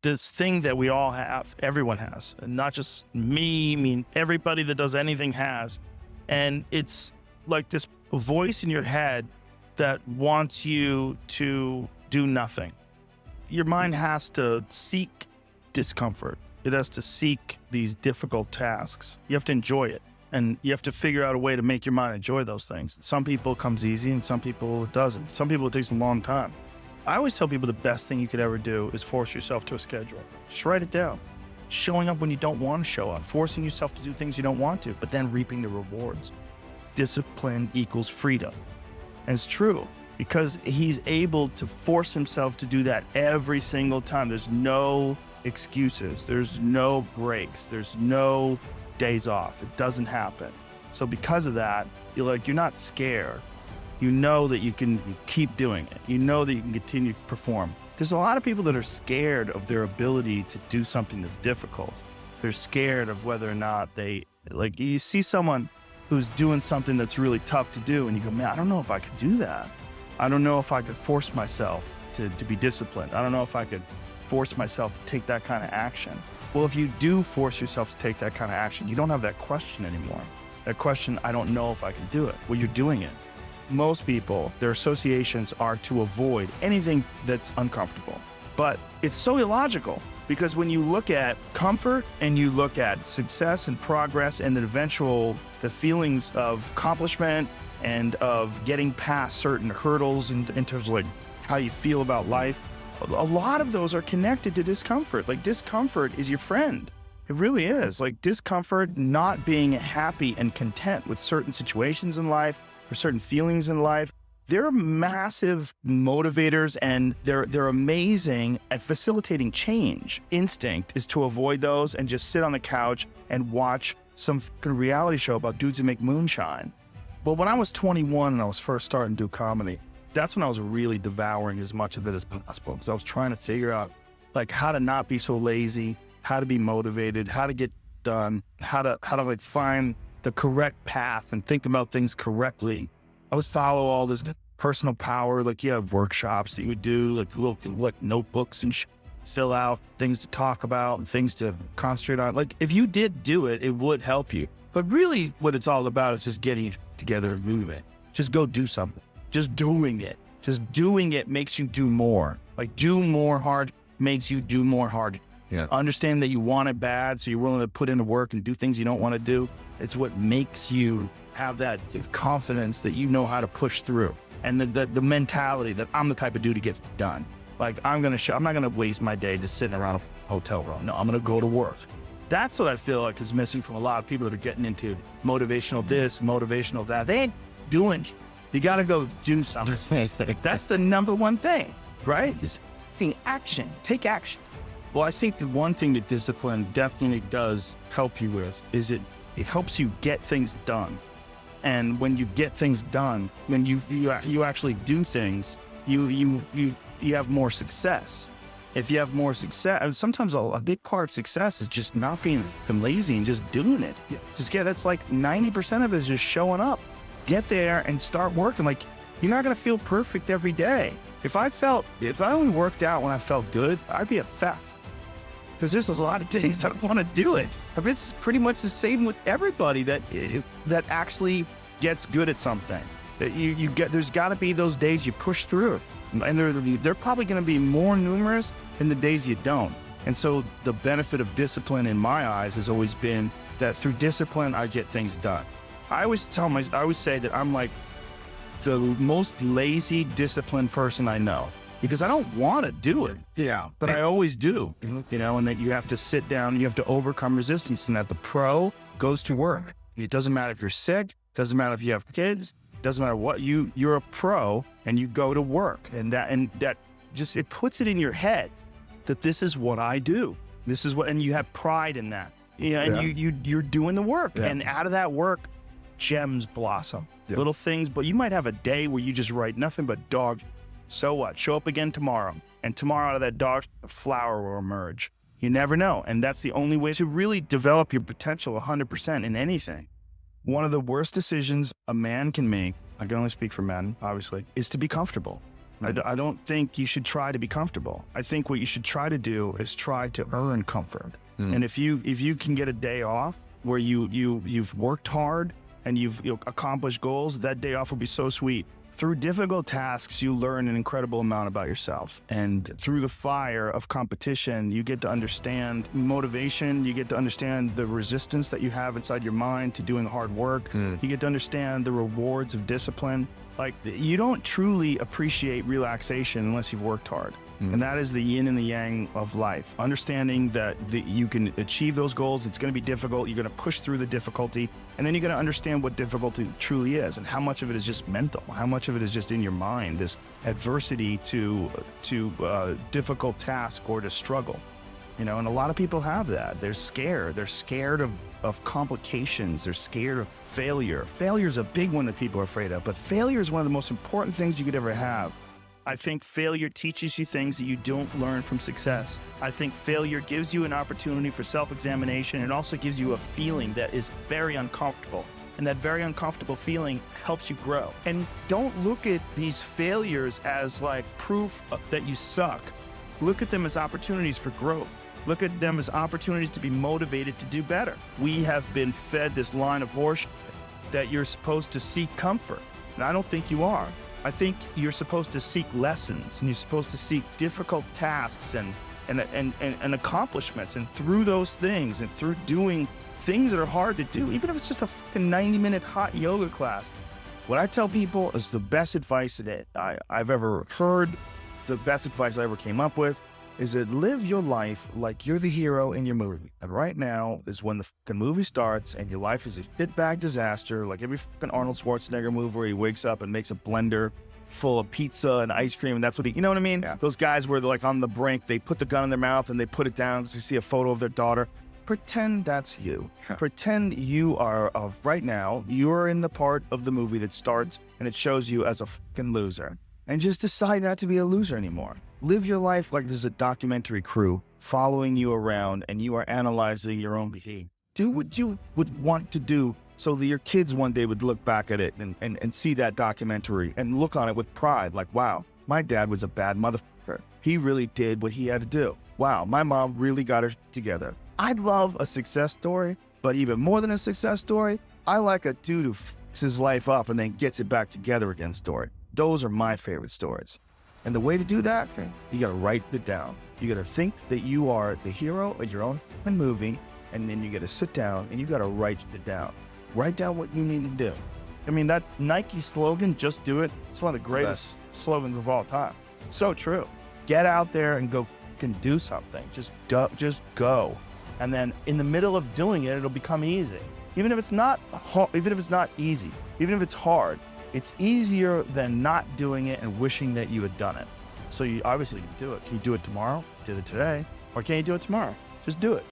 this thing that we all have, everyone has, and not just me. I mean, everybody that does anything has. And it's like this voice in your head that wants you to do nothing. Your mind has to seek discomfort. It has to seek these difficult tasks. You have to enjoy it. And you have to figure out a way to make your mind enjoy those things. Some people it comes easy and some people it doesn't. Some people it takes a long time. I always tell people the best thing you could ever do is force yourself to a schedule. Just write it down. Showing up when you don't want to show up, forcing yourself to do things you don't want to, but then reaping the rewards. Discipline equals freedom. And it's true because he's able to force himself to do that every single time. There's no excuses. There's no breaks. There's no days off. It doesn't happen. So because of that, you're not scared. You know that you can keep doing it. You know that you can continue to perform. There's a lot of people that are scared of their ability to do something that's difficult. They're scared of whether or not you see someone who's doing something that's really tough to do and you go, man, I don't know if I could do that. I don't know if I could force myself to be disciplined. I don't know if I could force myself to take that kind of action. Well, if you do force yourself to take that kind of action, you don't have that question anymore. That question, I don't know if I can do it. Well, you're doing it. Most people, their associations are to avoid anything that's uncomfortable. But it's so illogical because when you look at comfort and you look at success and progress and the feelings of accomplishment and of getting past certain hurdles in terms of how you feel about life, a lot of those are connected to discomfort. Discomfort is your friend. It really is. Discomfort, not being happy and content with certain situations in life or certain feelings in life, they're massive motivators and they're amazing at facilitating change. Instinct is to avoid those and just sit on the couch and watch some fucking reality show about dudes who make moonshine. But when I was 21 and I was first starting to do comedy, that's when I was really devouring as much of it as possible because I was trying to figure out how to not be so lazy, how to be motivated, how to get done, how to find the correct path and think about things correctly. I would follow all this personal power, you have workshops that you would do, little notebooks and fill out things to talk about and things to concentrate on. If you did do it, it would help you. But really what it's all about is just getting together and moving. Just go do something. Just doing it. Just doing it makes you do more. Do more hard makes you do more hard. Yeah. Understand that you want it bad, so you're willing to put in the work and do things you don't want to do. It's what makes you have that confidence that you know how to push through. And the mentality that I'm the type of dude who gets done. I'm not gonna waste my day just sitting around a hotel room. No, I'm gonna go to work. That's what I feel like is missing from a lot of people that are getting into motivational this, motivational that. They ain't doing. You gotta go do something. That's the number one thing, right? Is taking action. Take action. Well, I think the one thing that discipline definitely does help you with is it helps you get things done. And when you get things done, when you actually do things, you have more success. If you have more success, sometimes a big part of success is just not being lazy and just doing it. Yeah. That's 90% of it is just showing up. Get there and start working. You're not gonna feel perfect every day. If I only worked out when I felt good, I'd be a theft. Because there's a lot of days I don't want to do it. It's pretty much the same with everybody that actually gets good at something. There's got to be those days you push through, and they're probably going to be more numerous than the days you don't. And so the benefit of discipline in my eyes has always been that through discipline I get things done. I always say that I'm the most lazy, disciplined person I know. Because I don't want to do it. Yeah. But I always do, and that you have to sit down, you have to overcome resistance, and that the pro goes to work. It doesn't matter if you're sick, doesn't matter if you have kids, doesn't matter what, you're a pro and you go to work. And that just, it puts it in your head that this is what I do. This is what, and you have pride in that. And you're doing the work. Yeah. And out of that work, gems blossom. Yeah. Little things, but you might have a day where you just write nothing but dog. So what? Show up again tomorrow. And tomorrow out of that dog, a flower will emerge. You never know. And that's the only way to really develop your potential 100% in anything. One of the worst decisions a man can make, I can only speak for men, obviously, is to be comfortable. I don't think you should try to be comfortable. I think what you should try to do is try to earn comfort. And if you can get a day off where you've worked hard and you've accomplished goals, that day off will be so sweet. Through difficult tasks, you learn an incredible amount about yourself. And through the fire of competition, you get to understand motivation. You get to understand the resistance that you have inside your mind to doing hard work. You get to understand the rewards of discipline. Like, you don't truly appreciate relaxation unless you've worked hard. And that is the yin and the yang of life. Understanding that you can achieve those goals. It's going to be difficult. You're going to push through the difficulty. And then you're going to understand what difficulty truly is and how much of it is just mental, how much of it is just in your mind, this adversity to difficult task or to struggle. And a lot of people have that. They're scared. They're scared of complications. They're scared of failure. Failure is a big one that people are afraid of, but failure is one of the most important things you could ever have. I think failure teaches you things that you don't learn from success. I think failure gives you an opportunity for self-examination and also gives you a feeling that is very uncomfortable. And that very uncomfortable feeling helps you grow. And don't look at these failures as like proof that you suck. Look at them as opportunities for growth. Look at them as opportunities to be motivated to do better. We have been fed this line of horseshit that you're supposed to seek comfort. And I don't think you are. I think you're supposed to seek lessons, and you're supposed to seek difficult tasks and accomplishments. And through those things and through doing things that are hard to do, even if it's just a fucking 90-minute hot yoga class, what I tell people is the best advice that I've ever heard. It's the best advice I ever came up with, is that live your life like you're the hero in your movie. And right now is when the fucking movie starts and your life is a shitbag disaster, like every fucking Arnold Schwarzenegger movie where he wakes up and makes a blender full of pizza and ice cream, and that's what you know what I mean? Yeah. Those guys where they're like on the brink, they put the gun in their mouth and they put it down because they see a photo of their daughter. Pretend that's you. Pretend you are right now, you're in the part of the movie that starts and it shows you as a fucking loser. And just decide not to be a loser anymore. Live your life like there's a documentary crew following you around and you are analyzing your own behavior. Do what you would want to do so that your kids one day would look back at it and see that documentary and look on it with pride. Like, wow, my dad was a bad motherfucker. He really did what he had to do. Wow, my mom really got her together. I'd love a success story, but even more than a success story, I like a dude who fucks his life up and then gets it back together again story. Those are my favorite stories. And the way to do that, you gotta write it down. You gotta think that you are the hero of your own movie, and then you gotta sit down and you gotta write it down. Write down what you need to do. I mean, that Nike slogan, just do it, it's one of the greatest slogans of all time. It's so true. Get out there and go fucking do something. Just go. And then in the middle of doing it, it'll become easy. Even if it's not easy, even if it's hard, it's easier than not doing it and wishing that you had done it. So you obviously can do it. Can you do it tomorrow? Did it today? Or can you do it tomorrow? Just do it.